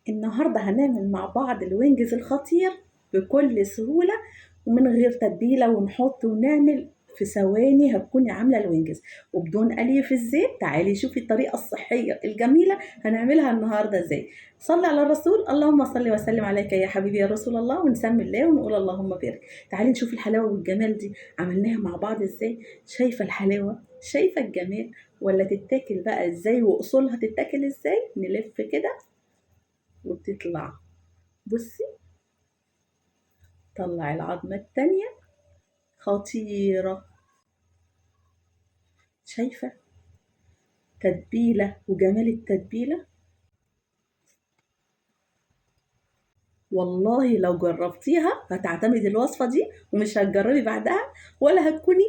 النهاردة هنعمل مع بعض الوينجز الخطير بكل سهولة ومن غير تتبيلة، ونحط ونعمل في ثواني هتكوني عاملة الوينجز وبدون قلي في الزيت. تعالي شوفي الطريقة الصحية الجميلة هنعملها النهاردة ازاي. صلي على الرسول، اللهم صل وسلم عليك يا حبيبي يا رسول الله، ونسمي الله ونقول اللهم بارك. تعالي نشوف الحلاوة والجمال دي عملناها مع بعض ازاي. شايفة الحلاوة، شايفة الجمال، ولا تتاكل بقى ازاي واصولها تتاكل ازاي. نلف كده وبتطلع، بصي، طلع العظمة التانية خطيرة. شايفة تتبيلة وجمال التتبيلة. والله لو جربتيها هتعتمدي الوصفة دي ومش هتجربي بعدها، ولا هتكوني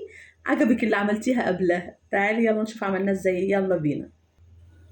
عجبك اللي عملتيها قبلها. تعالي يلا نشوف عملناه ازاي، يلا بينا.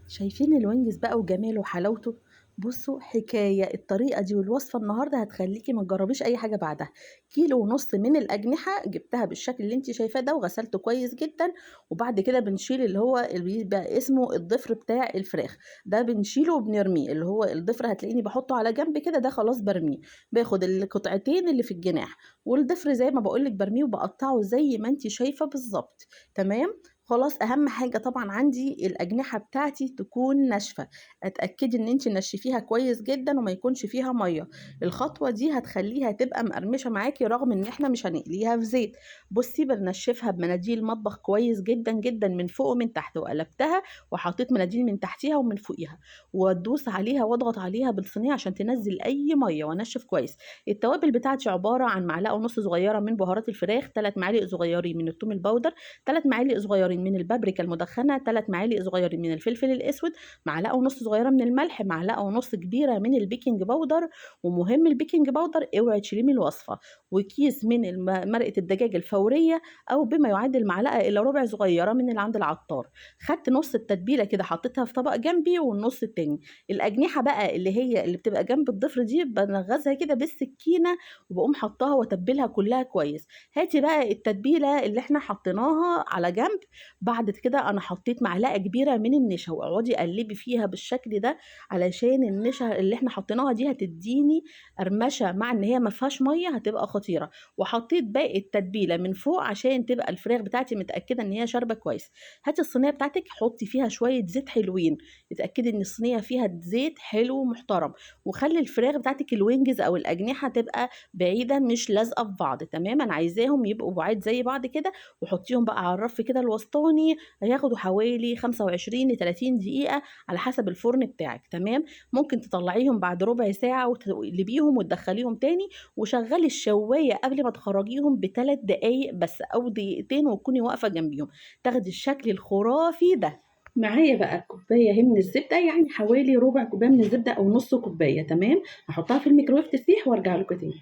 شايفين الوينجز بقى وجماله وحلاوته؟ بصوا، حكاية الطريقة دي والوصفة النهاردة هتخليكي ما تجربيش أي حاجة بعدها. كيلو ونص من الأجنحة جبتها بالشكل اللي انت شايفاه ده وغسلته كويس جدا. وبعد كده بنشيل اللي هو اللي بيبقى اسمه الضفر بتاع الفراخ، ده بنشيله وبنرميه. اللي هو الضفر هتلاقيني بحطه على جنب كده، ده خلاص برميه. باخد القطعتين اللي في الجناح، والضفر زي ما بقولك برميه وبقطعه زي ما انت شايفة بالظبط. تمام. خلاص، اهم حاجه طبعا عندي الاجنحه بتاعتي تكون ناشفه. اتاكدي ان انت نشفيها كويس جدا وما يكونش فيها ميه. الخطوه دي هتخليها تبقى مقرمشه معاكي رغم ان احنا مش هنقليها في زيت. بصي، بنشفها بمناديل مطبخ كويس جدا جدا من فوق ومن تحت، وقلبتها وحطيت مناديل من تحتيها ومن فوقيها، وادوس عليها واضغط عليها بالصينيه عشان تنزل اي ميه، وانشف كويس. التوابل بتاعتي عباره عن معلقه ونص صغيره من بهارات الفراخ، 3 معالق صغيرين من الثوم البودر، 3 معالق صغيرين من البابريكا المدخنه، 3 معالق صغيرين من الفلفل الاسود، معلقه ونص صغيره من الملح، معلقه ونص كبيره من البيكنج باودر. ومهم البيكنج باودر اوعي تشيليه من الوصفه. وكيس من مرقه الدجاج الفوريه، او بما يعادل معلقه الا ربع صغيره من اللي عند العطار. خدت نص التتبيله كده حطيتها في طبق جنبي، والنص التاني الاجنحه بقى اللي هي اللي بتبقى جنب الضفر دي بنغزها كده بالسكينه، وبقوم حطاها واتبلها كلها كويس. هاتي بقى التتبيله اللي احنا حطيناها على جنب. بعد كده انا حطيت معلقه كبيره من النشا، واقعدي قلبي فيها بالشكل ده علشان النشا اللي احنا حطيناها دي هتديني قرمشه، مع ان هي ما فيهاش ميه هتبقى خطيره. وحطيت باقي التتبيله من فوق عشان تبقى الفراخ بتاعتي متاكده ان هي شاربه كويس. هاتي الصينيه بتاعتك حطي فيها شويه زيت حلوين، اتاكدي ان الصينيه فيها زيت حلو محترم. وخلي الفراخ بتاعتك الوينجز او الاجنحه تبقى بعيده مش لازقه في بعض. تمام، انا عايزاهم يبقوا بعاد زي بعض كده. وحطيهم بقى على الرف كده الوسطاني، هياخدوا حوالي 25 ل 30 دقيقه على حسب الفرن بتاعك. تمام. ممكن تطلعيهم بعد ربع ساعه وتقلبيهم وتدخليهم تاني، وشغلي الشوايه قبل ما تخرجيهم بثلاث دقايق بس او دقيقتين، وتكوني واقفه جنبيهم تاخدي الشكل الخرافي ده. معايا بقى كوبايه هي من الزبده، يعني حوالي ربع كوبايه من الزبده او نص كوبايه. تمام. هحطها في الميكرويف تسيح وارجع لكم تاني.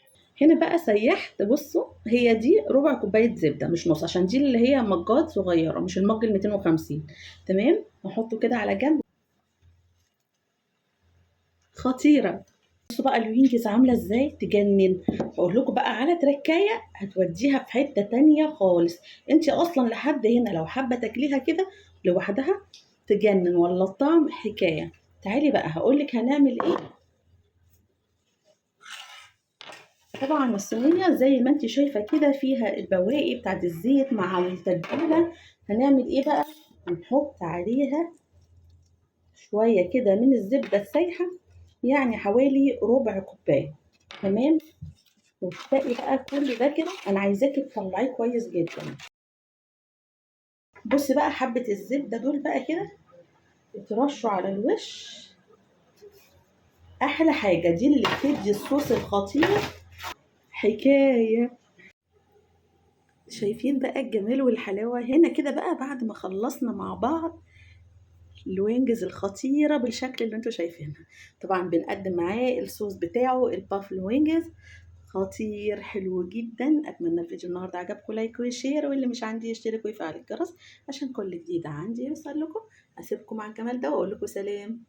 هنا بقى سيحت، بصوا هي دي ربع كوبايه زبده مش نص، عشان دي اللي هي مجات صغيره مش المج ال 250. تمام. هحطه كده على جنب. خطيره. بصوا بقى الوينجز عامله ازاي تجنن. هقول لكم بقى على تركايه هتوديها في حته تانية خالص. انت اصلا لحد هنا لو حابه تاكليها كده لوحدها تجنن، ولا الطعم حكايه. تعالي بقى هقولك هنعمل ايه. طبعا الصينيه زي ما انت شايفه كده فيها البواقي بتاعت الزيت مع التتبيله. هنعمل ايه بقى؟ هنحط عليها شويه كده من الزبده السايحه، يعني حوالي ربع كوبايه. تمام. وتلاقي بقى كل ده كده انا عايزاكي تطلعيه كويس جدا. بصي بقى حبه الزبده دول بقى كده يترشوا على الوش. احلى حاجه دي اللي بتدي الصوص الخطير حكايه. شايفين بقى الجمال والحلاوه هنا كده بقى بعد ما خلصنا مع بعض الوينجز الخطيره بالشكل اللي انتوا شايفينها. طبعا بنقدم معاه الصوص بتاعه البافلو وينجز خطير حلو جدا. اتمنى الفيديو النهارده عجبكم، لايك وشير، واللي مش عندي يشترك ويفعل الجرس عشان كل جديد عندي يوصل لكم. اسيبكم مع الجمال ده واقول لكم سلام.